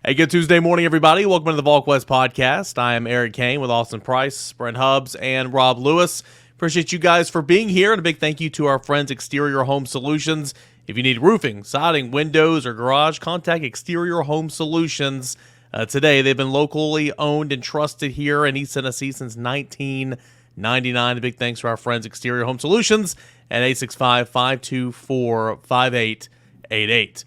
Hey, good Tuesday morning, everybody. Welcome to the Volquest podcast. I am Eric Kane with Austin Price, Brent Hubbs, and Rob Lewis. Appreciate you guys for being here, and a big thank you to our friends Exterior Home Solutions. If you need roofing, siding, windows, or garage, contact Exterior Home Solutions today. They've been locally owned and trusted here in East Tennessee since 1999. A big thanks to our friends Exterior Home Solutions at 865-524-5888.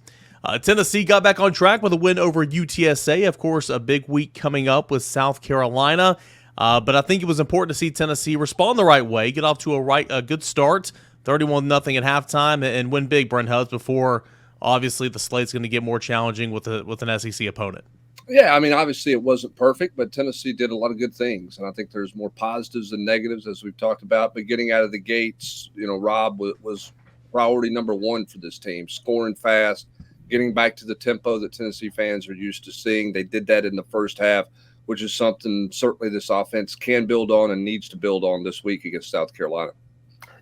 Tennessee got back on track with a win over UTSA. Of course, a big week coming up with South Carolina. But I think it was important to see Tennessee respond the right way, get off to a good start, 31-0 at halftime, and win big, Brent Hubbs, before obviously the slate's going to get more challenging with an SEC opponent. Yeah, I mean, obviously it wasn't perfect, but Tennessee did a lot of good things. And I think there's more positives than negatives, as we've talked about. But getting out of the gates, Rob was priority number one for this team, scoring fast, getting back to the tempo that Tennessee fans are used to seeing. They did that in the first half, which is something certainly this offense can build on and needs to build on this week against South Carolina.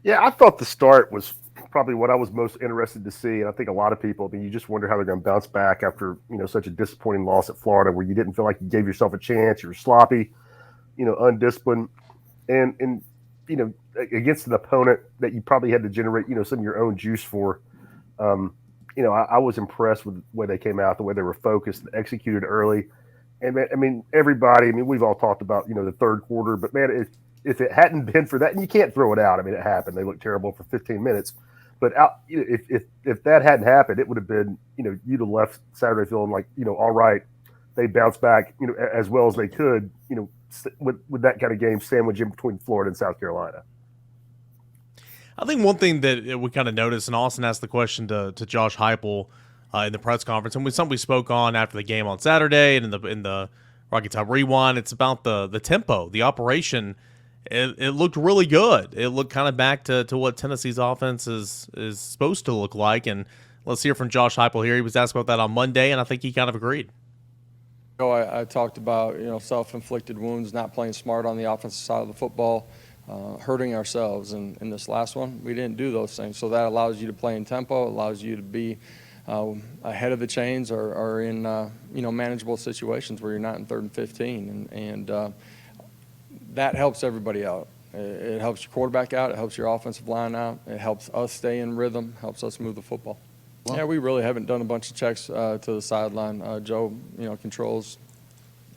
Yeah, I thought the start was probably what I was most interested to see. And I think a lot of people, you just wonder how they're going to bounce back after, such a disappointing loss at Florida where you didn't feel like you gave yourself a chance. You were sloppy, undisciplined. And against an opponent that you probably had to generate, some of your own juice for. I was impressed with the way they came out, the way they were focused, executed early. And, everybody, we've all talked about, the third quarter. But, man, if it hadn't been for that, and you can't throw it out. It happened. They looked terrible for 15 minutes. But if that hadn't happened, it would have been, you'd have left Saturday feeling like, all right, they bounced back, as well as they could, with that kind of game sandwiched in between Florida and South Carolina. I think one thing that we kind of noticed, and Austin asked the question to Josh Heupel in the press conference, and something we spoke on after the game on Saturday and in the Rocky Top Rewind. It's about the tempo, the operation. It looked really good. It looked kind of back to what Tennessee's offense is supposed to look like. And let's hear from Josh Heupel here. He was asked about that on Monday, and I think he kind of agreed. I talked about self-inflicted wounds, not playing smart on the offensive side of the football. Hurting ourselves. And in this last one, we didn't do those things. So that allows you to play in tempo, allows you to be ahead of the chains or in manageable situations where you're not in 3rd and 15. And that helps everybody out. It helps your quarterback out. It helps your offensive line out. It helps us stay in rhythm, helps us move the football. Well, yeah, we really haven't done a bunch of checks to the sideline. Joe, controls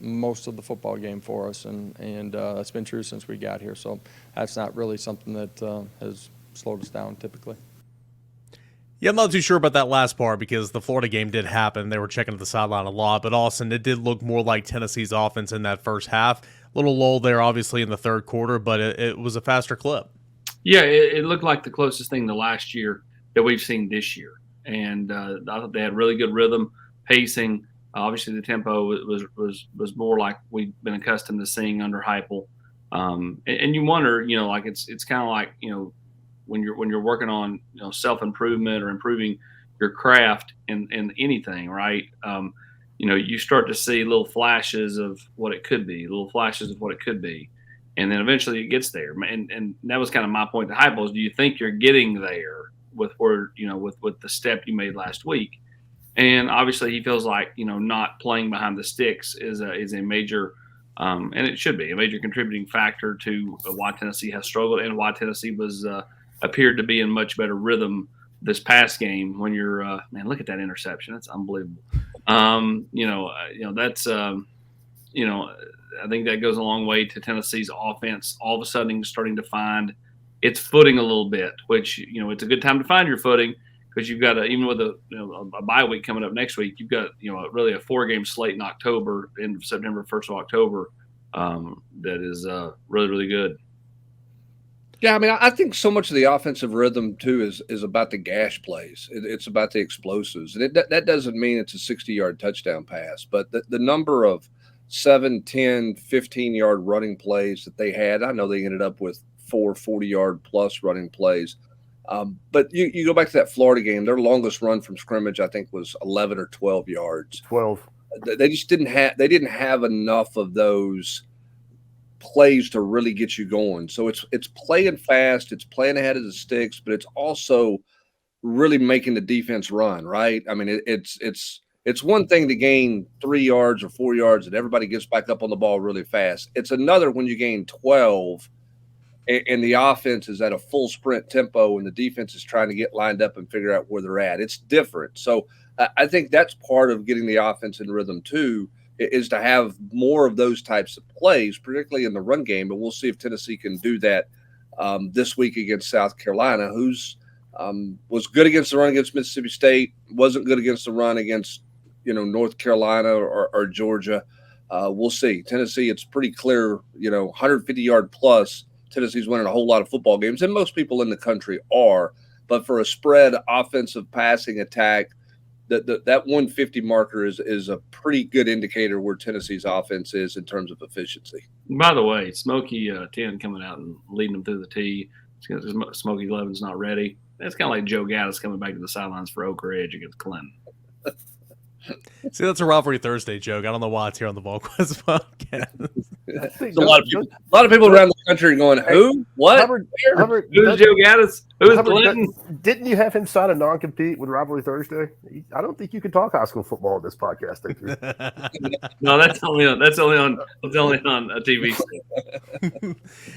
most of the football game for us, and that's been true since we got here. So that's not really something that has slowed us down typically. Yeah, I'm not too sure about that last part because the Florida game did happen. They were checking at the sideline a lot, but Austin, it did look more like Tennessee's offense in that first half. A little lull there, obviously, in the third quarter, but it was a faster clip. Yeah, it looked like the closest thing to last year that we've seen this year. And I thought they had really good rhythm, pacing. Obviously, the tempo was more like we've been accustomed to seeing under Heupel. And you wonder, it's kind of like, when you're working on self-improvement or improving your craft in anything, right? You start to see little flashes of what it could be, and then eventually it gets there. And that was kind of my point to Heupel is, do you think you're getting there with the step you made last week? And obviously he feels like, not playing behind the sticks is a major, and it should be a major contributing factor to why Tennessee has struggled and why Tennessee was appeared to be in much better rhythm this past game. When you're, man, look at that interception. That's unbelievable. That's, I think that goes a long way to Tennessee's offense all of a sudden starting to find its footing a little bit, which, it's a good time to find your footing. Because you've got even with a bye week coming up next week, you've got really a 4-game slate in October, end of September, 1st of October, that is really, really good. Yeah, I think so much of the offensive rhythm too is about the gash plays. It's about the explosives, and that doesn't mean it's a 60-yard touchdown pass, but the number of 7, 10, 15-yard running plays that they had. I know they ended up with 4 40-yard plus running plays. But you go back to that Florida game, their longest run from scrimmage, I think, was 11 or 12 yards. 12. They just didn't have enough of those plays to really get you going. So it's playing fast, it's playing ahead of the sticks, but it's also really making the defense run, right? It's It's one thing to gain 3 yards or 4 yards and everybody gets back up on the ball really fast. It's another when you gain 12 and the offense is at a full sprint tempo and the defense is trying to get lined up and figure out where they're at. It's different. So I think that's part of getting the offense in rhythm too, is to have more of those types of plays, particularly in the run game. But we'll see if Tennessee can do that this week against South Carolina, who's was good against the run against Mississippi State, wasn't good against the run against North Carolina or Georgia. We'll see. Tennessee, it's pretty clear, 150-yard plus. Tennessee's winning a whole lot of football games, and most people in the country are. But for a spread offensive passing attack, that 150 marker is a pretty good indicator where Tennessee's offense is in terms of efficiency. By the way, Smokey 10 coming out and leading them through the tee. Smokey 11's not ready. That's kind of like Joe Gaddis coming back to the sidelines for Oak Ridge against Clinton. See, that's a Rivalry Thursday joke. I don't know why it's here on the Volquest podcast. A lot of people around the country are going, who? What? Hubbard, Who's Joe Gaddis? Who's Clinton? Didn't you have him sign a non-compete with Rivalry Thursday? I don't think you can talk high school football on this podcast. Thank you. No, that's only on a TV show.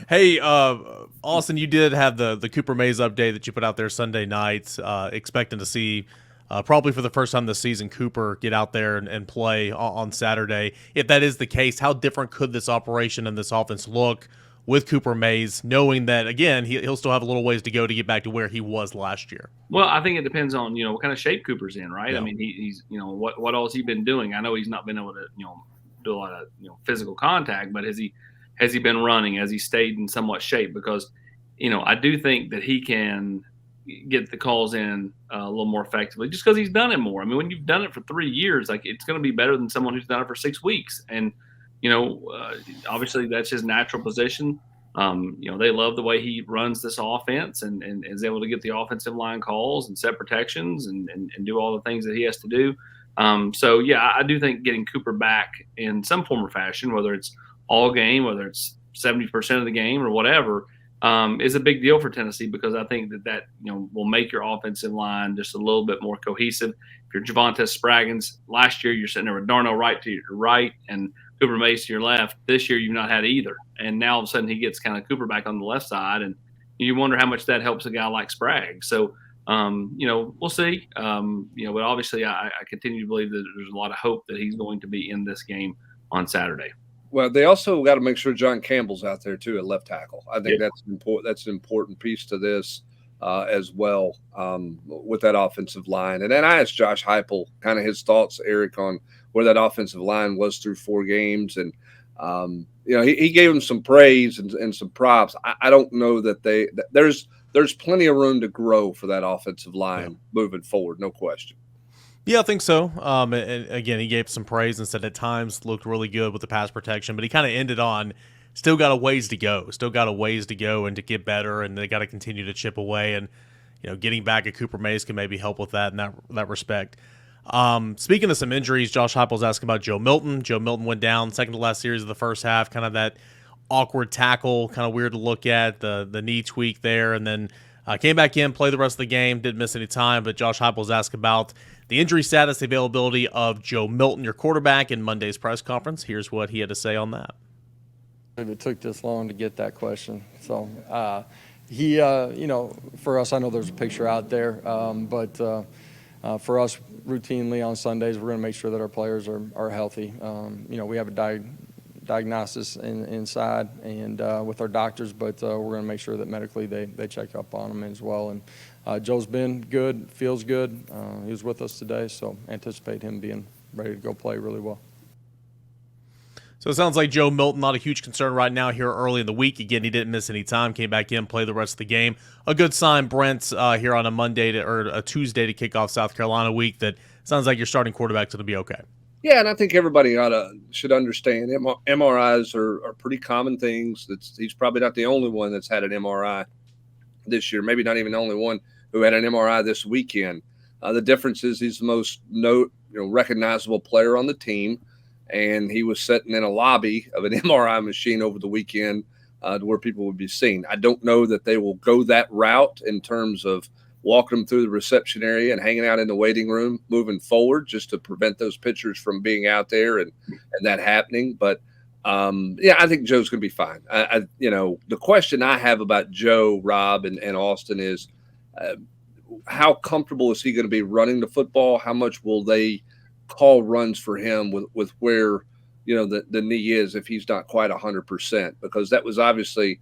Hey, Austin, you did have the Cooper Mays update that you put out there Sunday night, expecting to see probably for the first time this season Cooper get out there and play on Saturday. If that is the case, how different could this operation and this offense look with Cooper Mays, knowing that, again, he'll still have a little ways to go to get back to where he was last year? Well, I think it depends on, what kind of shape Cooper's in, right? Yeah. I mean, he's what else he been doing? I know he's not been able to, do a lot of, physical contact, but has he been running? Has he stayed in somewhat shape? Because, I do think that he can get the calls in a little more effectively just because he's done it more. I mean, when you've done it for 3 years, like, it's going to be better than someone who's done it for 6 weeks. And, obviously that's his natural position. They love the way he runs this offense and is able to get the offensive line calls and set protections and do all the things that he has to do. So yeah, I do think getting Cooper back in some form or fashion, whether it's all game, whether it's 70% of the game or whatever, is a big deal for Tennessee, because I think that will make your offensive line just a little bit more cohesive. If you're Javonte Spraggins, last year you're sitting there with Darnell Wright to your right and Cooper Mays to your left. This year you've not had either, and now all of a sudden he gets kind of Cooper back on the left side, and you wonder how much that helps a guy like Spragg. So we'll see. But obviously I continue to believe that there's a lot of hope that he's going to be in this game on Saturday. Well, they also got to make sure John Campbell's out there too at left tackle. I think that's important. That's an important piece to this as well with that offensive line. And then I asked Josh Heupel kind of his thoughts, Eric, on where that offensive line was through 4 games, and he gave him some praise and some props. I don't know that there's plenty of room to grow for that offensive line moving forward, no question. Yeah, I think so. And again, he gave some praise and said at times looked really good with the pass protection, but he kind of ended on still got a ways to go, and to get better, and they got to continue to chip away. And getting back at Cooper Mays can maybe help with that in that respect. Speaking of some injuries, Josh Heupel's asking about Joe Milton. Joe Milton went down second to last series of the first half, kind of that awkward tackle, kind of weird to look at, the knee tweak there, and then came back in, played the rest of the game, didn't miss any time. But Josh Heupel's asked about the injury status, the availability of Joe Milton, your quarterback, in Monday's press conference. Here's what he had to say on that. It took this long to get that question. So he, for us, I know there's a picture out there, but for us, routinely on Sundays, we're going to make sure that our players are healthy. We have a diagnosis inside and with our doctors, but we're going to make sure that medically they check up on them as well. And Joe's been good, feels good. He was with us today, so anticipate him being ready to go play really well. So it sounds like Joe Milton, not a huge concern right now here early in the week. Again, he didn't miss any time, came back in, played the rest of the game. A good sign, Brent, here on a Monday or a Tuesday to kick off South Carolina week, that sounds like your starting quarterback's going to be okay. Yeah, and I think everybody should understand MRIs are pretty common things. He's probably not the only one that's had an MRI this year, maybe not even the only one who had an MRI this weekend. The difference is he's the most recognizable player on the team, and he was sitting in a lobby of an MRI machine over the weekend to where people would be seen. I don't know that they will go that route in terms of walking them through the reception area and hanging out in the waiting room moving forward, just to prevent those pitchers from being out there and that happening. But I think Joe's going to be fine. The question I have about Joe, Rob, and Austin is how comfortable is he going to be running the football? How much will they call runs for him with where the knee is if he's not quite 100%? Because that was obviously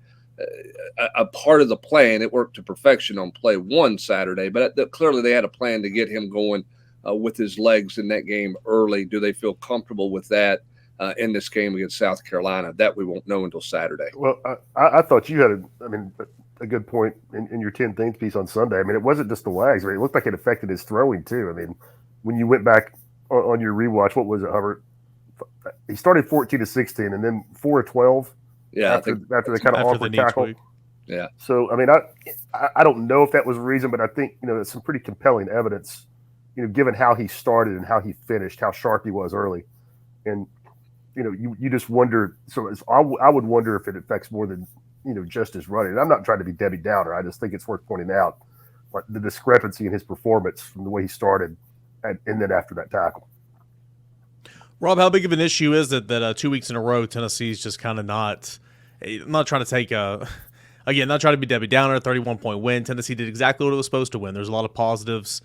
a part of the plan. It worked to perfection on play one Saturday, but clearly they had a plan to get him going with his legs in that game early. Do they feel comfortable with that in this game against South Carolina? That we won't know until Saturday. Well, I thought you had a good point in your 10 things piece on Sunday. I mean, it wasn't just the legs. I mean, it looked like it affected his throwing too. I mean, when you went back on your rewatch, what was it, Hubbard? He started 14-16 and then 4-12. Yeah, after the kind of awkward tackle. Tweak. Yeah. So I mean, I don't know if that was a reason, but I think it's some pretty compelling evidence. Given how he started and how he finished, how sharp he was early, and you just wonder. So I would wonder if it affects more than just his running. And I'm not trying to be Debbie Downer. I just think it's worth pointing out the discrepancy in his performance from the way he started and then after that tackle. Rob, how big of an issue is it that 2 weeks in a row Tennessee's just kind of not? I'm not trying to take not trying to be Debbie Downer. 31-point win. Tennessee did exactly what it was supposed to win. There's a lot of positives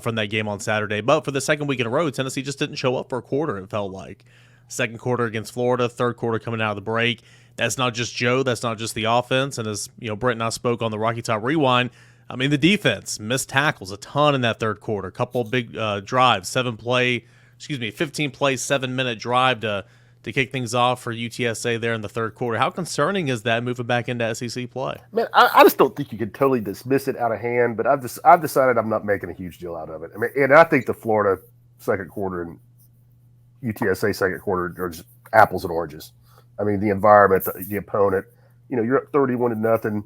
from that game on Saturday, but for the second week in a row, Tennessee just didn't show up for a quarter. It felt like second quarter against Florida, third quarter coming out of the break. That's not just Joe. That's not just the offense. And as Brent and I spoke on the Rocky Top Rewind, I mean the defense missed tackles a ton in that third quarter. A couple of big drives, 15-play, 7-minute drive to kick things off for UTSA there in the third quarter. How concerning is that moving back into SEC play? Man, I just don't think you can totally dismiss it out of hand, but I've decided I'm not making a huge deal out of it. I mean, and I think the Florida second quarter and UTSA second quarter are just apples and oranges. I mean, the environment, the opponent, you're up 31-0.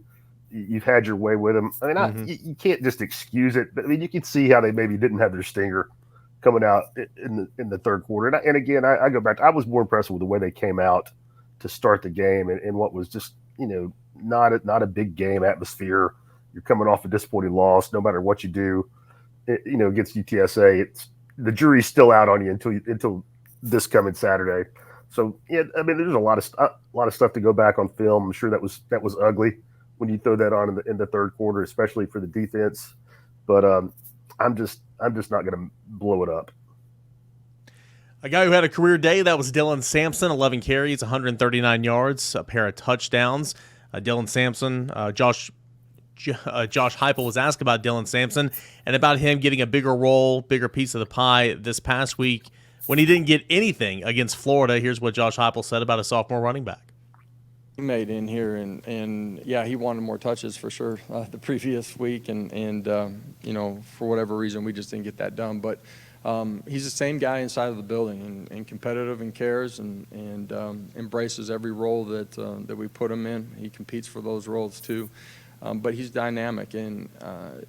You've had your way with them. I mean, you can't just excuse it, but I mean, you can see how they maybe didn't have their stinger coming out in the third quarter. And again, I go back. I was more impressed with the way they came out to start the game and what was just, not a big game atmosphere. You're coming off a disappointing loss. No matter what you do, against UTSA, the jury's still out on you until this coming Saturday. So yeah, I mean, there's a lot of stuff to go back on film. I'm sure that was ugly when you throw that on in the third quarter, especially for the defense. But I'm just not going to blow it up. A guy who had a career day, that was Dylan Sampson, 11 carries, 139 yards, a pair of touchdowns. Dylan Sampson, Josh Heupel was asked about Dylan Sampson and about him getting a bigger role, bigger piece of the pie this past week when he didn't get anything against Florida. Here's what Josh Heupel said about a sophomore running back. He made in here, and yeah, he wanted more touches for sure the previous week, and for whatever reason we just didn't get that done. But he's the same guy inside of the building, and competitive and cares and embraces every role that we put him in. He competes for those roles too, but he's dynamic, and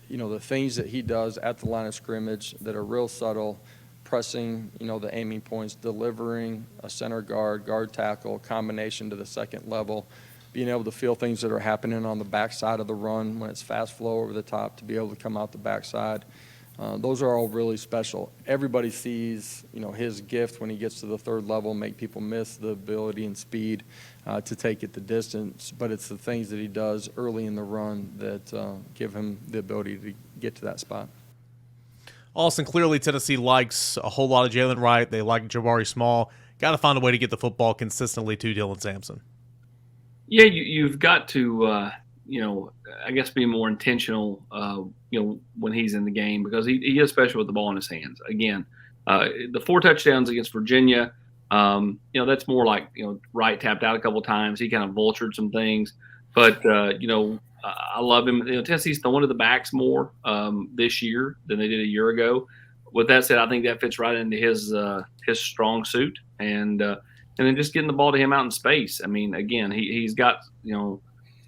the things that he does at the line of scrimmage that are real subtle. Pressing, the aiming points, delivering a center guard tackle, combination to the second level, being able to feel things that are happening on the backside of the run when it's fast flow over the top to be able to come out the backside. Those are all really special. Everybody sees, his gift when he gets to the third level, make people miss the ability and speed to take it the distance. But it's the things that he does early in the run that give him the ability to get to that spot. Austin, clearly Tennessee likes a whole lot of Jalen Wright. They like Jabari Small. Got to find a way to get the football consistently to Dylan Sampson. Yeah, you've got to, I guess be more intentional, when he's in the game because he is special with the ball in his hands. Again, the 4 touchdowns against Virginia, that's more like, Wright tapped out a couple times. He kind of vultured some things. But, I love him. Tennessee's throwing to the backs more this year than they did a year ago. With that said, I think that fits right into his strong suit, and then just getting the ball to him out in space. I mean, again, he's got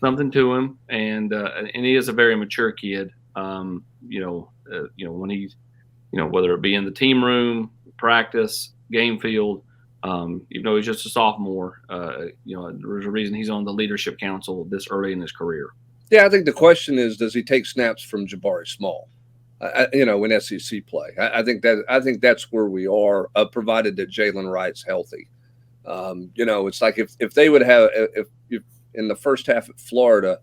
something to him, and he is a very mature kid. When he's whether it be in the team room, practice, game field. Even though he's just a sophomore, there's a reason he's on the leadership council this early in his career. Yeah, I think the question is, does he take snaps from Jabari Small? In SEC play, I think that's where we are, provided that Jalen Wright's healthy. It's like if they would have if in the first half at Florida,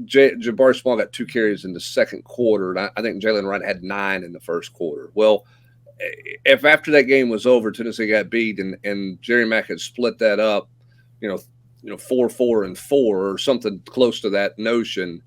Jabari Small got 2 carries in the second quarter, and I think Jalen Wright had 9 in the first quarter. Well, if after that game was over, Tennessee got beat, and Jerry Mack had split that up, 4-4 and 4 or something close to that notion,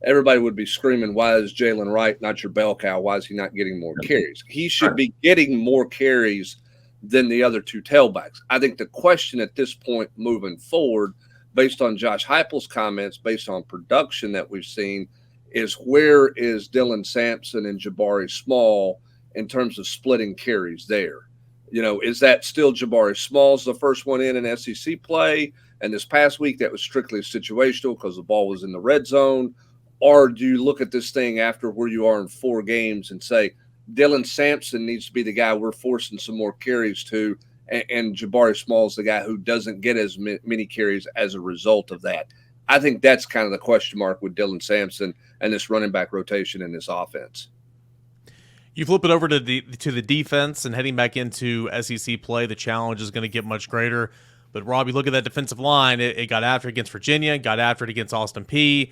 everybody would be screaming, why is Jalen Wright not your bell cow? Why is he not getting more carries? He should be getting more carries than the other 2 tailbacks. I think the question at this point moving forward, based on Josh Heupel's comments, based on production that we've seen, is where is Dylan Sampson and Jabari Small in terms of splitting carries there? Is that still Jabari Small's the first one in SEC play? And this past week, that was strictly situational because the ball was in the red zone. Or do you look at this thing after where you are in 4 games and say, Dylan Sampson needs to be the guy we're forcing some more carries to, and Jabari Small is the guy who doesn't get as many carries as a result of that? I think that's kind of the question mark with Dylan Sampson and this running back rotation in this offense. You flip it over to the defense, and heading back into SEC play, the challenge is going to get much greater. But, Rob, you look at that defensive line, it got after it against Virginia, got after it against Austin Peay.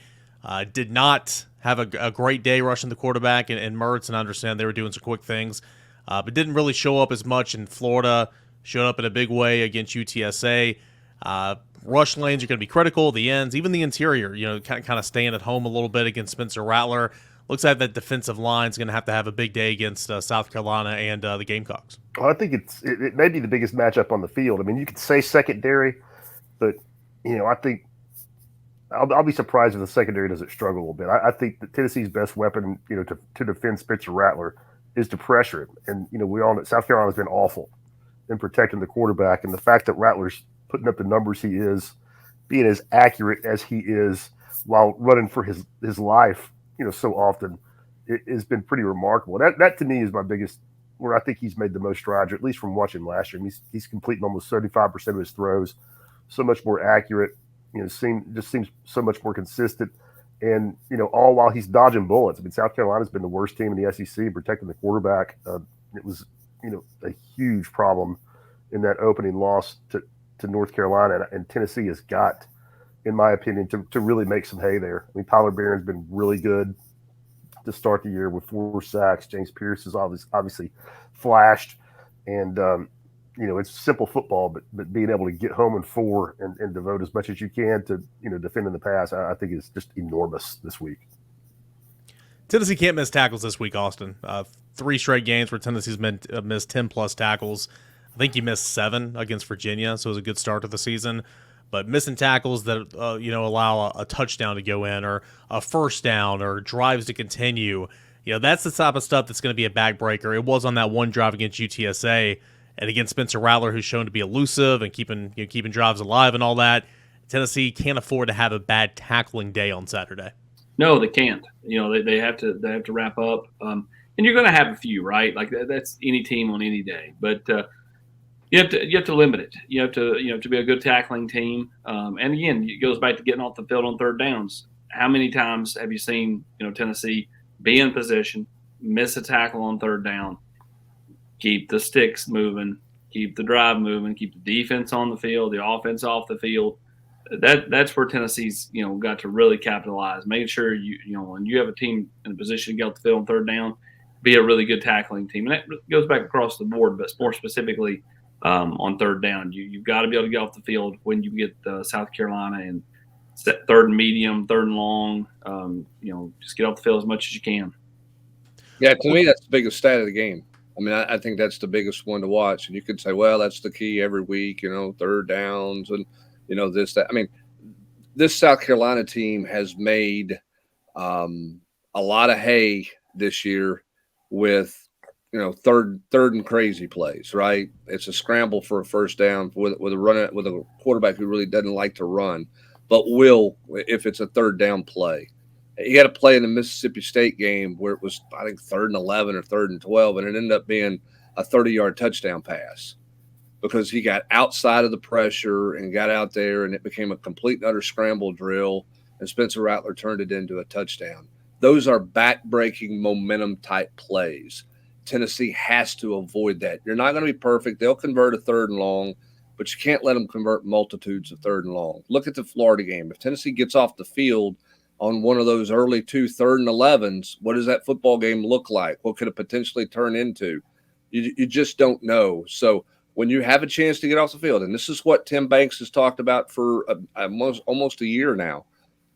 Did not have a great day rushing the quarterback and Mertz, and I understand they were doing some quick things, but didn't really show up as much in Florida. Showed up in a big way against UTSA. Rush lanes are going to be critical. The ends, even the interior, kind of staying at home a little bit against Spencer Rattler. Looks like that defensive line is going to have a big day against South Carolina and the Gamecocks. Well, I think it may be the biggest matchup on the field. I mean, you could say secondary, but I think I'll be surprised if the secondary doesn't struggle a little bit. I think that Tennessee's best weapon, to defend Spencer Rattler is to pressure him. And we all know South Carolina's been awful in protecting the quarterback, and the fact that Rattler's putting up the numbers he is, being as accurate as he is while running for his life, so often, it has been pretty remarkable. That to me is my biggest, where I think he's made the most strides, or at least from watching last year. I mean, he's completing almost 35% of his throws, so much more accurate. Seems so much more consistent, and all while he's dodging bullets. I mean, South Carolina's been the worst team in the SEC protecting the quarterback. It was a huge problem in that opening loss to North Carolina, and Tennessee has got, in my opinion, to really make some hay there. I mean, Tyler Barron's been really good to start the year with 4 sacks. James Pierce has obviously flashed, and it's simple football, but being able to get home in 4 and devote as much as you can to defending the pass, I think is just enormous this week. Tennessee can't miss tackles this week, Austin. 3 straight games where Tennessee's missed 10-plus tackles. I think he missed 7 against Virginia, so it was a good start to the season. But missing tackles that allow a touchdown to go in, or a first down, or drives to continue, that's the type of stuff that's going to be a backbreaker. It was on that one drive against UTSA, and against Spencer Rattler, who's shown to be elusive and keeping drives alive and all that. Tennessee can't afford to have a bad tackling day on Saturday. No, they can't. They have to wrap up, and you're going to have a few, right? Like that's any team on any day, but. You have to limit it. You have to be a good tackling team. And again, it goes back to getting off the field on third downs. How many times have you seen Tennessee be in position, miss a tackle on third down, keep the sticks moving, keep the drive moving, keep the defense on the field, the offense off the field? That's where Tennessee's got to really capitalize. Making sure when you have a team in a position to get off the field on third down, be a really good tackling team. And that goes back across the board, but more specifically. On third down, you've got to be able to get off the field when you get South Carolina and third and medium, third and long. Just get off the field as much as you can. Yeah, to me, that's the biggest stat of the game. I mean, I think that's the biggest one to watch. And you could say, well, that's the key every week, third downs and, this, that. I mean, this South Carolina team has made a lot of hay this year with third and crazy plays, right? It's a scramble for a first down with a quarterback who really doesn't like to run, but will if it's a third down play. He had a play in the Mississippi State game where it was, I think, 3rd and 11 or 3rd and 12, and it ended up being a 30-yard touchdown pass because he got outside of the pressure and got out there, and it became a complete and utter scramble drill. and Spencer Rattler turned it into a touchdown. Those are back-breaking momentum-type plays. Tennessee has to avoid that. You're not going to be perfect. They'll convert a 3rd and long, but you can't let them convert multitudes of 3rd and long. Look at the Florida game. If Tennessee gets off the field on one of those early 2 3rd and 11s, what does that football game look like? What could it potentially turn into? You just don't know. So when you have a chance to get off the field, and this is what Tim Banks has talked about for almost a year now,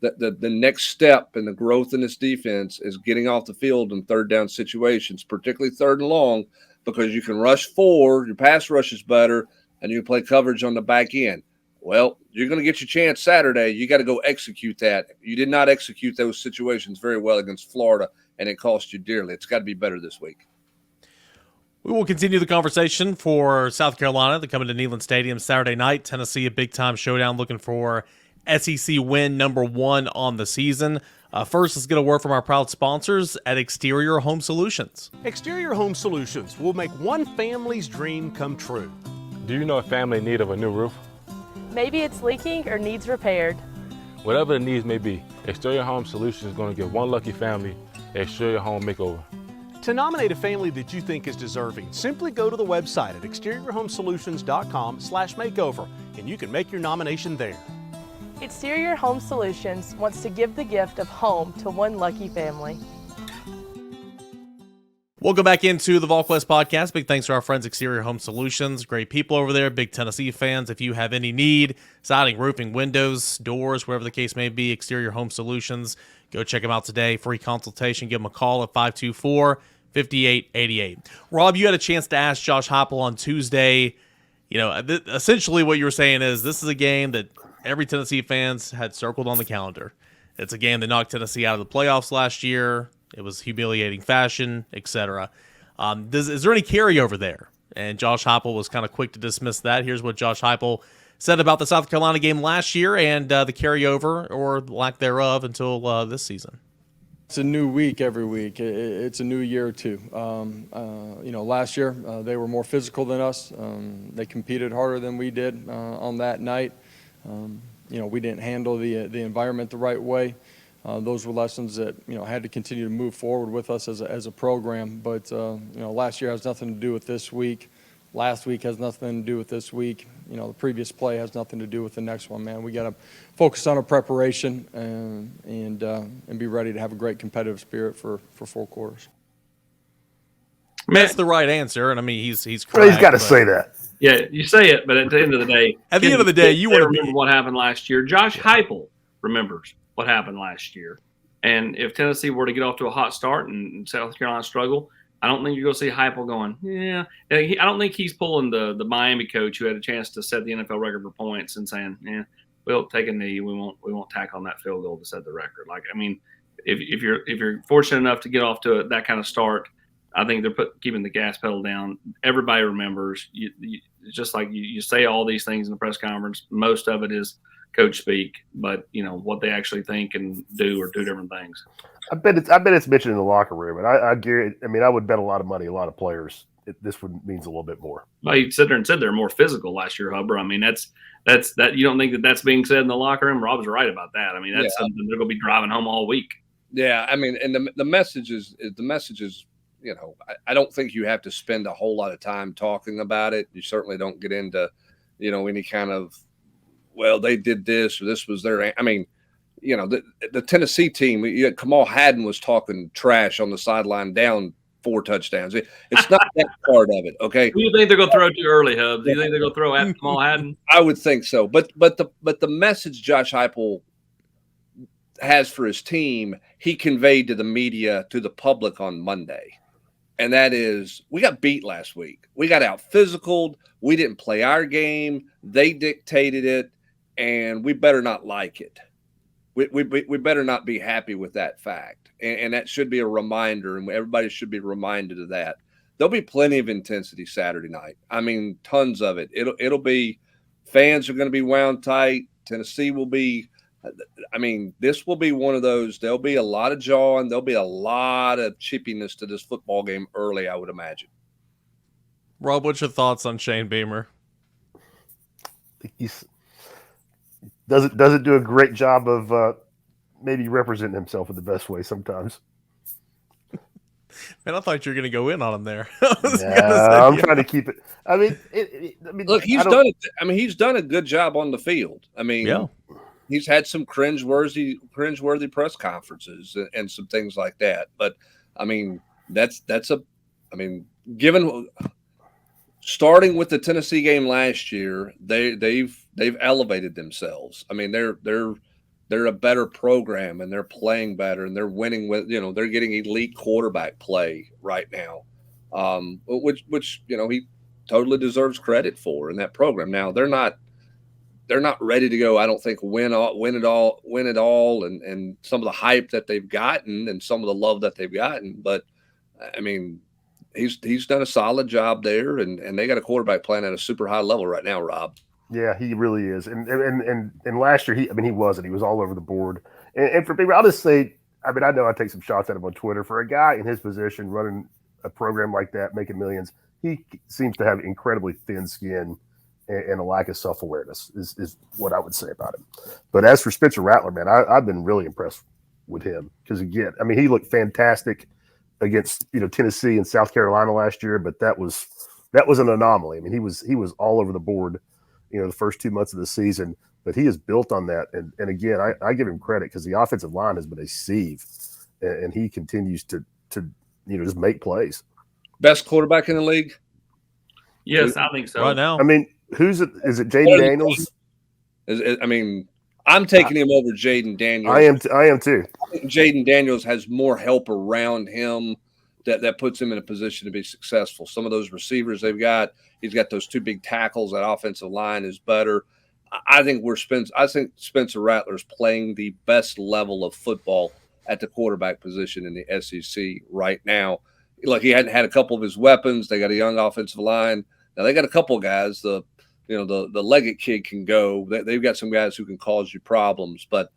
that the next step in the growth in this defense is getting off the field in 3rd down situations, particularly 3rd and long, because you can rush forward, your pass rush is better, and you can play coverage on the back end. Well, you're going to get your chance Saturday. You got to go execute that. You did not execute those situations very well against Florida, and it cost you dearly. It's got to be better this week. We will continue the conversation for South Carolina. They're coming to Neyland Stadium Saturday night. Tennessee, a big-time showdown, looking for SEC win number 1 on the season. First, let's get a word from our proud sponsors at Exterior Home Solutions. Exterior Home Solutions will make one family's dream come true. Do you know a family in need of a new roof? Maybe it's leaking or needs repaired. Whatever the needs may be, Exterior Home Solutions is going to give one lucky family an exterior home makeover. To nominate a family that you think is deserving, simply go to the website at exteriorhomesolutions.com/makeover and you can make your nomination there. Exterior Home Solutions wants to give the gift of home to one lucky family. Welcome back into the Volquest podcast. Big thanks to our friends Exterior Home Solutions. Great people over there, big Tennessee fans. If you have any need, siding, roofing, windows, doors, whatever the case may be, Exterior Home Solutions, go check them out today. Free consultation. Give them a call at 524-5888. Rob, you had a chance to ask Josh Heupel on Tuesday. Essentially what you were saying is this is a game that every Tennessee fans had circled on the calendar. It's a game that knocked Tennessee out of the playoffs last year. It was humiliating fashion, etc. Is there any carryover there? And Josh Heupel was kind of quick to dismiss that. Here's what Josh Heupel said about the South Carolina game last year and the carryover or lack thereof until this season. It's a new week every week. It's a new year too. Last year they were more physical than us. They competed harder than we did on that night. We didn't handle the environment the right way. Those were lessons that had to continue to move forward with us as a program. But last year has nothing to do with this week. Last week has nothing to do with this week. The previous play has nothing to do with the next one. Man, we got to focus on our preparation and be ready to have a great competitive spirit for 4 quarters. That's the right answer, and I mean he's correct. Well, he's got to say that. Yeah, you say it, but at the end of the day, you want to remember what happened last year. Josh Heupel remembers what happened last year, and if Tennessee were to get off to a hot start and South Carolina struggle, I don't think you're going to see Heupel going, yeah. I don't think he's pulling the Miami coach who had a chance to set the NFL record for points and saying, yeah, we'll take a knee. We won't tack on that field goal to set the record. Like, I mean, if you're fortunate enough to get off to that kind of start, I think they're keeping the gas pedal down. Everybody remembers. Just like you say all these things in the press conference, most of it is coach speak, but what they actually think and do are 2 different things. I bet it's mentioned in the locker room, and I would bet a lot of money, a lot of players. This one means a little bit more. Well, you sit there and said they're more physical last year, Huber. I mean, that's you don't think that's being said in the locker room? Rob's right about that. I mean, that's something they're going to be driving home all week. Yeah, I mean, and the message is I don't think you have to spend a whole lot of time talking about it. You certainly don't get into, any kind of, well, they did this or this was their. I mean, the Tennessee team. Kamal Hadden was talking trash on the sideline, down 4 touchdowns. It's not that part of it. Okay. Who do you think they're going to throw too early, Hubs? Do you think they're going to throw at Kamal Hadden? I would think so. But the message Josh Heupel has for his team, he conveyed to the media, to the public on Monday. And that is, we got beat last week. We got out physicaled. We didn't play our game. They dictated it, and we better not like it. We better not be happy with that fact. And that should be a reminder, and everybody should be reminded of that. There'll be plenty of intensity Saturday night. I mean, tons of it. It'll be, fans are going to be wound tight. Tennessee will be. I mean, this will be one of those. There'll be a lot of jawing. There'll be a lot of chippiness to this football game early, I would imagine. Rob, what's your thoughts on Shane Beamer? He doesn't do a great job of maybe representing himself in the best way sometimes. Man, I thought you were going to go in on him there. I was gonna Yeah, say, I'm yeah. trying to keep it. I mean, Look, he's done it. I mean, he's done a good job on the field. I mean, Yeah. he's had some cringeworthy press conferences and some things like that. But I mean, given starting with the Tennessee game last year, they've elevated themselves. I mean, they're a better program and they're playing better and they're winning with, they're getting elite quarterback play right now, which he totally deserves credit for in that program. Now they're not ready to go. I don't think win it all, and some of the hype that they've gotten and some of the love that they've gotten. But I mean, he's done a solid job there, and they got a quarterback playing at a super high level right now, Rob. Yeah, he really is. And last year he was all over the board. And for people, I'll just say, I mean, I know I take some shots at him on Twitter. For a guy in his position running a program like that, making millions, he seems to have incredibly thin skin and a lack of self-awareness is what I would say about him. But as for Spencer Rattler, man, I've been really impressed with him because, again, I mean, he looked fantastic against Tennessee and South Carolina last year, but that was an anomaly. I mean, he was all over the board, the first 2 months of the season, but he is built on that. And again, I give him credit because the offensive line has been a sieve, and he continues to just make plays. Best quarterback in the league? Yes, I think so. Right now. I mean, who's it? Is it Jaden Daniels? I'm taking him over Jaden Daniels. I am too. I think Jaden Daniels has more help around him that puts him in a position to be successful. Some of those receivers they've got, he's got those two big tackles. That offensive line is better. I think Spencer Rattler is playing the best level of football at the quarterback position in the SEC right now. Like, he hadn't had a couple of his weapons. They got a young offensive line. Now they got a couple of guys. The Leggett kid can go. They've got some guys who can cause you problems, but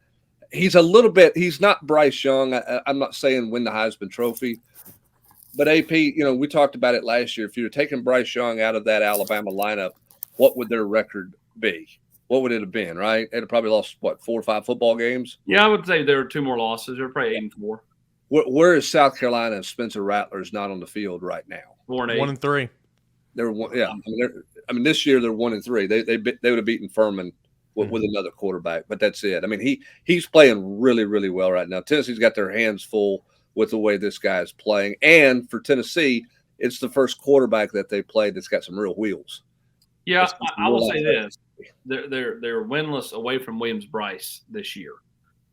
he's not Bryce Young. I'm not saying win the Heisman Trophy, but AP, we talked about it last year. If you were taking Bryce Young out of that Alabama lineup, what would their record be? What would it have been, right? They'd have probably lost, 4 or 5 football games? Yeah, I would say there are 2 more losses. They're probably 8-4. Where is South Carolina if Spencer Rattler is not on the field right now? 4-8. 1-3. They're one, yeah. I mean, this year they're 1-3. They would have beaten Furman with another quarterback, but that's it. I mean, he's playing really, really well right now. Tennessee's got their hands full with the way this guy is playing, and for Tennessee, it's the first quarterback that they played that's got some real wheels. Yeah, I will say this: they're winless away from Williams-Brice this year.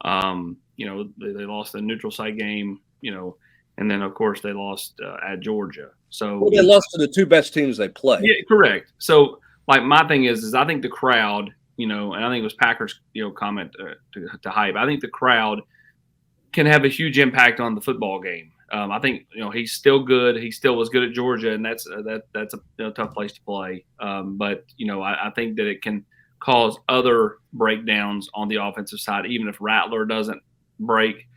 They lost the neutral site game, and then of course they lost at Georgia. So they lost to the 2 best teams they played. Yeah, correct. So like my thing is I think the crowd, and I think it was Packers, comment to hype. I think the crowd can have a huge impact on the football game. I think he's still good. He still was good at Georgia, and that's a tough place to play. But I think that it can cause other breakdowns on the offensive side. Even if Rattler doesn't break,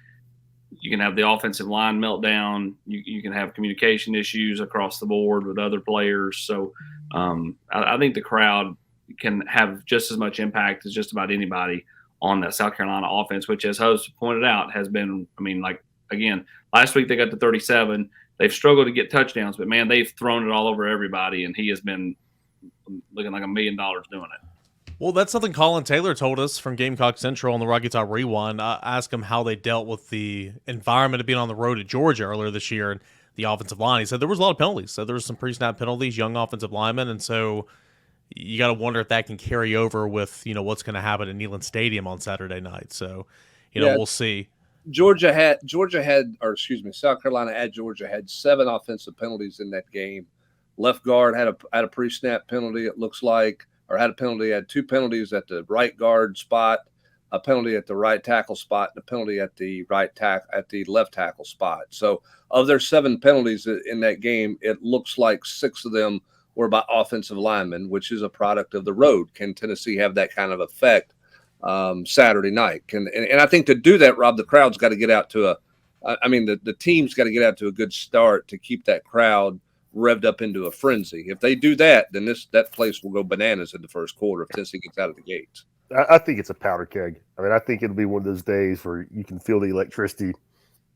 you can have the offensive line meltdown. You can have communication issues across the board with other players. So I think the crowd can have just as much impact as just about anybody on that South Carolina offense, which, as Host pointed out, has been, again, last week they got to 37. They've struggled to get touchdowns, but, man, they've thrown it all over everybody, and he has been looking like $1 million doing it. Well, that's something Colin Taylor told us from Gamecock Central on the Rocky Top Rewind. I asked him how they dealt with the environment of being on the road at Georgia earlier this year and the offensive line. He said there was a lot of penalties. So there was some pre-snap penalties, young offensive linemen, and so you got to wonder if that can carry over with what's going to happen at Neyland Stadium on Saturday night. So we'll see. South Carolina at Georgia had 7 offensive penalties in that game. Left guard had a pre-snap penalty, it looks like, or had 2 penalties at the right guard spot, a penalty at the right tackle spot, and a penalty at the left tackle spot. So of their 7 penalties in that game, it looks like 6 of them were by offensive linemen, which is a product of the road. Can Tennessee have that kind of effect Saturday night? And I think to do that, Rob, the crowd's got to get out to the team's got to get out to a good start to keep that crowd revved up into a frenzy. If they do that, then that place will go bananas in the first quarter if Tennessee gets out of the gates. I think it's a powder keg. I mean, I think it'll be one of those days where you can feel the electricity,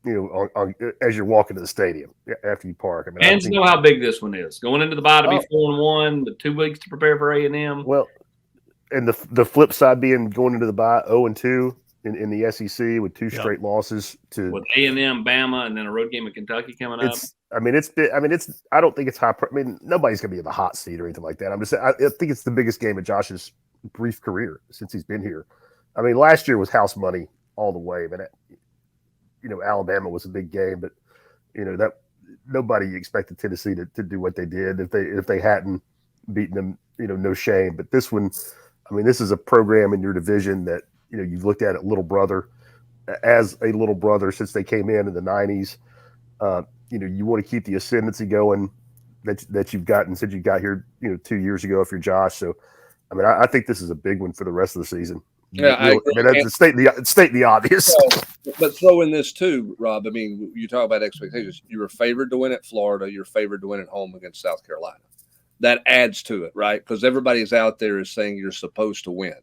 as you're walking to the stadium after you park. I mean, Fans know how big this one is. Going into the bye to be 4-1, the 2 weeks to prepare for A&M. Well, and the flip side being going into the bye 0-2 in the SEC with 2 straight losses to with A&M, Bama, and then a road game in Kentucky coming up. I don't think it's high. I mean, nobody's gonna be in the hot seat or anything like that. I'm just saying, I think it's the biggest game of Josh's brief career since he's been here. I mean, last year was house money all the way, but Alabama was a big game, but that nobody expected Tennessee to do what they did if they hadn't beaten them. No shame. But this one, I mean, this is a program in your division that you've looked at little brother as a little brother since they came in the 90s. You want to keep the ascendancy going that you've gotten since you got here 2 years ago if you're Josh. So I mean, I think this is a big one for the rest of the season. Yeah, I agree. That's state the obvious. But throw in this too, Rob. I mean, you talk about expectations. You were favored to win at Florida. You're favored to win at home against South Carolina. That adds to it, right? Because everybody's out there is saying you're supposed to win,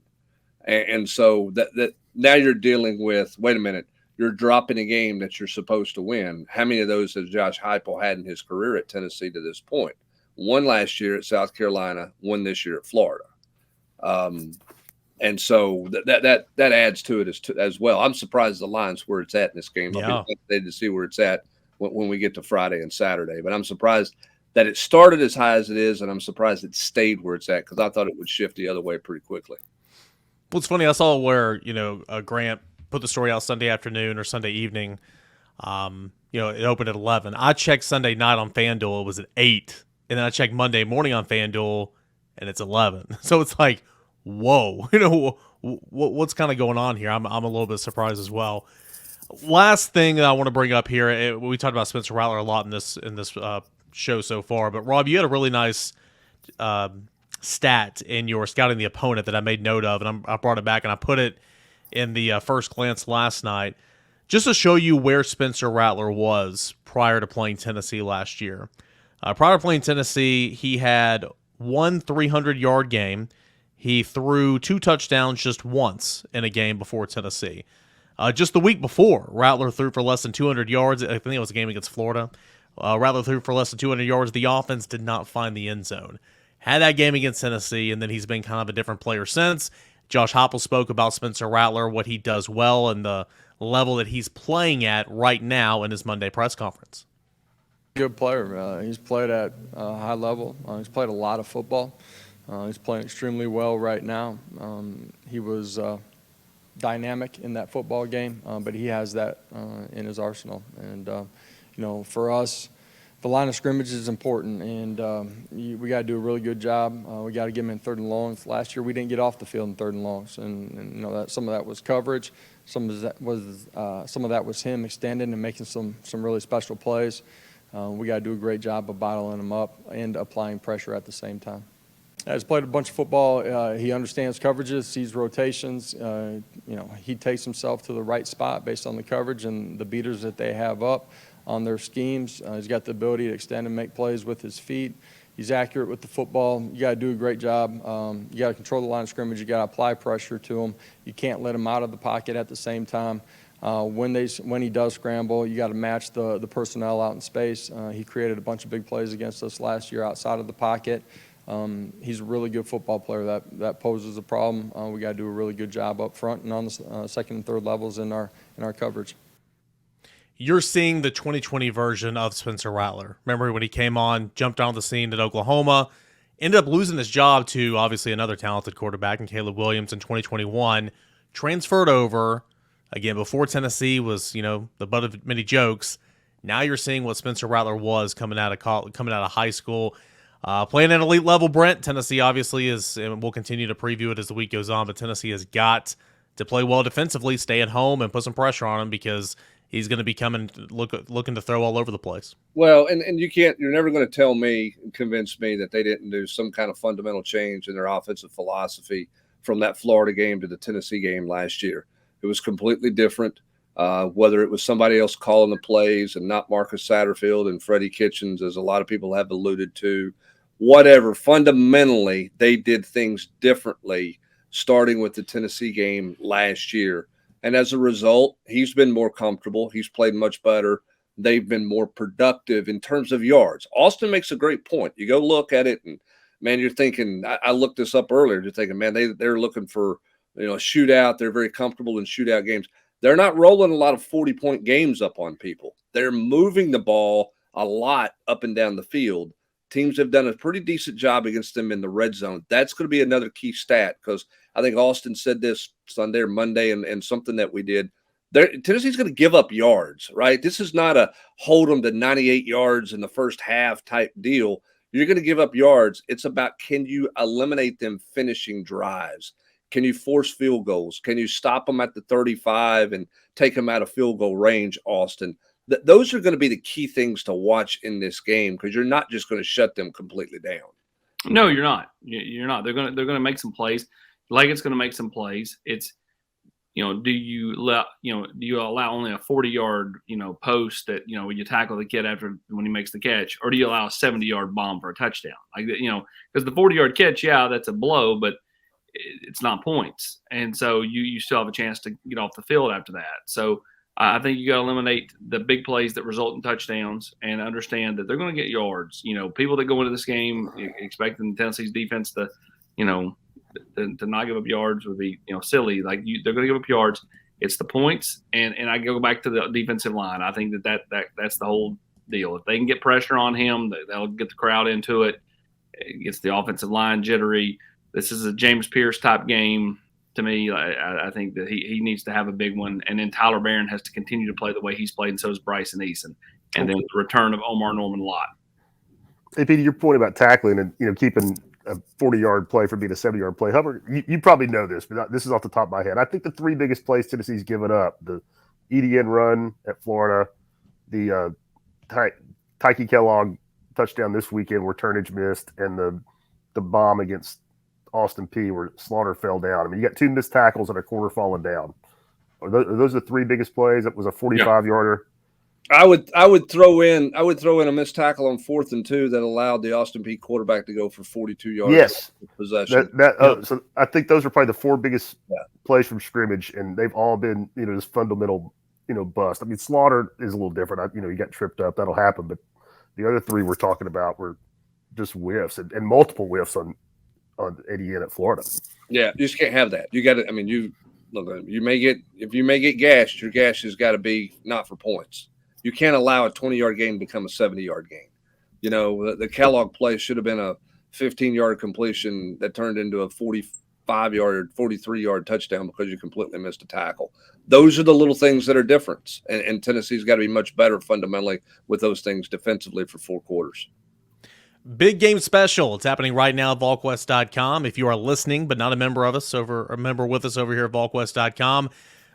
and so that now you're dealing with. Wait a minute, you're dropping a game that you're supposed to win. How many of those has Josh Heupel had in his career at Tennessee to this point? One last year at South Carolina, one this year at Florida. And so that adds to it as well. I'm surprised the line's where it's at in this game. Yeah. I'll be excited to see where it's at when we get to Friday and Saturday. But I'm surprised that it started as high as it is, and I'm surprised it stayed where it's at because I thought it would shift the other way pretty quickly. Well, it's funny. I saw where Grant put the story out Sunday afternoon or Sunday evening. It opened at 11. I checked Sunday night on FanDuel. It was at 8. And then I checked Monday morning on FanDuel, and it's 11. So it's like, whoa, what's kind of going on here? I'm a little bit surprised as well. Last thing that I want to bring up here, we talked about Spencer Rattler a lot in this show so far, but Rob, you had a really nice stat in your scouting the opponent that I made note of, and I brought it back and I put it in the first glance last night, just to show you where Spencer Rattler was prior to playing Tennessee last year. Prior to playing Tennessee, he had one 300-yard game. He threw 2 touchdowns just once in a game before Tennessee. Just the week before, Rattler threw for less than 200 yards. I think it was a game against Florida. Rattler threw for less than 200 yards. The offense did not find the end zone. Had that game against Tennessee, and then he's been kind of a different player since. Josh Heupel spoke about Spencer Rattler, what he does well, and the level that he's playing at right now in his Monday press conference. Good player. He's played at a high level. He's played a lot of football. He's playing extremely well right now. He was dynamic in that football game, but he has that in his arsenal. And, for us, the line of scrimmage is important, and we got to do a really good job. We got to get him in 3rd and longs. Last year, we didn't get off the field in 3rd and longs, and that some of that was coverage. Some of that was him extending and making some really special plays. We got to do a great job of bottling him up and applying pressure at the same time. He's played a bunch of football. He understands coverages, sees rotations. He takes himself to the right spot based on the coverage and the beaters that they have up on their schemes. He's got the ability to extend and make plays with his feet. He's accurate with the football. You got to do a great job. You got to control the line of scrimmage. You got to apply pressure to him. You can't let him out of the pocket at the same time. When he does scramble, you got to match the personnel out in space. He created a bunch of big plays against us last year outside of the pocket. He's a really good football player. That poses a problem. We got to do a really good job up front and on the 2nd and 3rd levels in our coverage. You're seeing the 2020 version of Spencer Rattler. Remember when he came on, jumped on the scene at Oklahoma, ended up losing his job to obviously another talented quarterback in Caleb Williams in 2021, transferred over. Again, before Tennessee was, the butt of many jokes. Now you're seeing what Spencer Rattler was coming out of high school, playing at elite level. Brent, Tennessee obviously is, and we'll continue to preview it as the week goes on. But Tennessee has got to play well defensively, stay at home, and put some pressure on him because he's going to be looking to throw all over the place. Well, and you're never going to convince me that they didn't do some kind of fundamental change in their offensive philosophy from that Florida game to the Tennessee game last year. It was completely different, whether it was somebody else calling the plays and not Marcus Satterfield and Freddie Kitchens, as a lot of people have alluded to. Whatever, fundamentally, they did things differently starting with the Tennessee game last year. And as a result, he's been more comfortable. He's played much better. They've been more productive in terms of yards. Austin makes a great point. You go look at it, and, man, you're thinking – I looked this up earlier. You're thinking, man, they're looking for, a shootout. They're very comfortable in shootout games. They're not rolling a lot of 40-point games up on people. They're moving the ball a lot up and down the field. Teams have done a pretty decent job against them in the red zone. That's going to be another key stat, because I think Austin said this Sunday or Monday and something that we did. Tennessee's going to give up yards, right? This is not a hold them to 98 yards in the first half type deal. You're going to give up yards. It's about, can you eliminate them finishing drives? Can you force field goals? Can you stop them at the 35 and take them out of field goal range, Austin? Those are going to be the key things to watch in this game, because you're not just going to shut them completely down. No, you're not. You're not. They're going to make some plays. Leggett's going to make some plays. It's, do you allow only a 40-yard, post that, when you tackle the kid when he makes the catch, or do you allow a 70-yard bomb for a touchdown? Like, because the 40-yard catch, that's a blow, but it's not points. And so you still have a chance to get off the field after that. So I think you got to eliminate the big plays that result in touchdowns and understand that they're going to get yards. People that go into this game expecting Tennessee's defense to not give up yards would be, silly. Like, they're going to give up yards. It's the points, and I go back to the defensive line. I think that's the whole deal. If they can get pressure on him, they'll get the crowd into it. It gets the offensive line jittery. This is a James Pierce type game. To me, I think that he needs to have a big one, and then Tyler Barron has to continue to play the way he's played, and so is Bryson Eason, and then the return of Omar Norman Lott. Hey, Pete, your point about tackling and keeping a 40-yard play from being a 70-yard play. Hubbard, you probably know this, but this is off the top of my head. I think the three biggest plays Tennessee's given up: the EDN run at Florida, the Tyke Kellogg touchdown this weekend where Turnage missed, and the bomb against Austin P where Slaughter fell down. I mean, you got two missed tackles and a corner falling down. Are those the three biggest plays? That was a 45-yarder. I would throw in a missed tackle on 4th and 2 that allowed the Austin P quarterback to go for 42 yards. Yes, possession. So I think those are probably the four biggest plays from scrimmage, and they've all been this fundamental bust. I mean, Slaughter is a little different. He got tripped up. That'll happen. But the other three we're talking about were just whiffs and multiple whiffs on ADN at Florida. Yeah, you just can't have that. You got to. I mean, if you may get gashed, your gash has got to be not for points. You can't allow a 20-yard game to become a 70-yard game. The Kellogg play should have been a 15-yard completion that turned into a 45-yard, 43-yard touchdown because you completely missed a tackle. Those are the little things that are different, and Tennessee's got to be much better fundamentally with those things defensively for 4 quarters. Big game special. It's happening right now at Volquest.com. If you are listening but not a member with us over here at Volquest.com,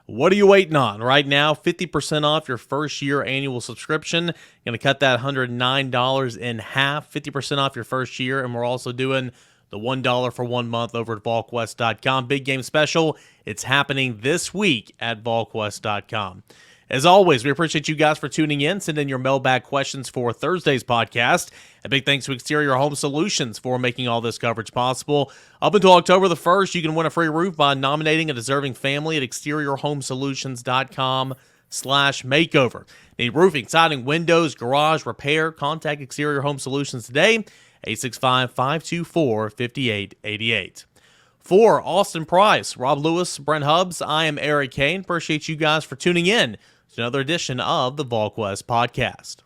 what are you waiting on? Right now, 50% off your first year annual subscription. You're going to cut that $109 in half, 50% off your first year, and we're also doing the $1 for 1 month over at Volquest.com. Big game special. It's happening this week at Volquest.com. As always, we appreciate you guys for tuning in. Send in your mailbag questions for Thursday's podcast. A big thanks to Exterior Home Solutions for making all this coverage possible. Up until October the 1st, you can win a free roof by nominating a deserving family at exteriorhomesolutions.com/makeover. Need roofing, siding, windows, garage, repair? Contact Exterior Home Solutions today, 865-524-5888. For Austin Price, Rob Lewis, Brent Hubbs, I am Eric Kane. Appreciate you guys for tuning in to another edition of the Volquest Podcast.